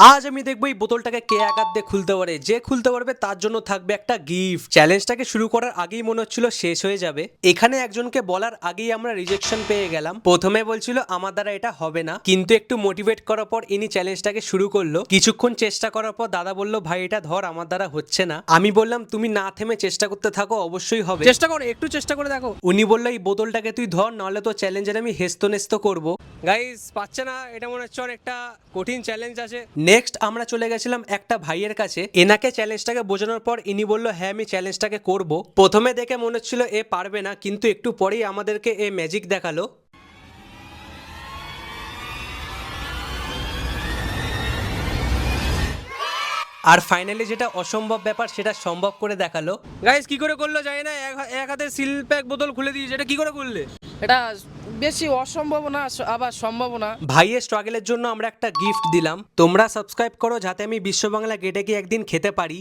আজ আমি দেখবো এই বোতলটাকে কে এক হাত দিয়ে খুলতে পারে। যে খুলতে পারবে তার জন্য থাকবে একটা গিফট। চ্যালেঞ্জটাকে শুরু করার আগেই মনে হচ্ছিল শেষ হয়ে যাবে। এখানে একজনকে বলার আগেই আমরা রিজেকশন পেয়ে গেলাম। প্রথমে বলছিল আমার দ্বারা এটা হবে না, কিন্তু একটু মোটিভেট করার পর ইনি চ্যালেঞ্জটাকে শুরু করলো। কিছুক্ষণ চেষ্টা করার পর দাদা বলল ভাই এটা ধর, আমার দ্বারা হচ্ছে না। আমি বললাম তুমি না থেমে চেষ্টা করতে থাকো, অবশ্যই হবে, চেষ্টা করো, একটু চেষ্টা করে দেখো। উনি বললো এই বোতলটাকে তুই ধর, নাহলে তো চ্যালেঞ্জের আমি হেস্ত নেস্ত করবো। গাইস পাচ্ছে না, এটা মনে হচ্ছে অনেকটা কঠিন চ্যালেঞ্জ আছে। নেক্সট আমরা চলে গেছিলাম একটা ভাইয়ের কাছে। এনাকে চ্যালেঞ্জটাকে বোঝানোর পর ইনি বললো হ্যাঁ আমি চ্যালেঞ্জটাকে করব। প্রথমে দেখে মনে হচ্ছিল এ পারবে না, কিন্তু একটু পরেই আমাদেরকে এ ম্যাজিক দেখালো। আর ফাইনালি যেটা অসম্ভব ব্যাপার সেটা সম্ভব করে দেখালো। গাইস কি করে করলো জানি না, এক হাতে সিল প্যাক বোতল খুলে দিয়েছে। এটা কি করে করলে? এটা বেশি অসম্ভব না, আবার সম্ভব না। ভাইয়ের স্ট্রাগলের জন্য আমরা একটা গিফট দিলাম। তোমরা সাবস্ক্রাইব করো যাতে আমি বিশ্ব বাংলা গেটে গিয়ে একদিন খেতে পারি।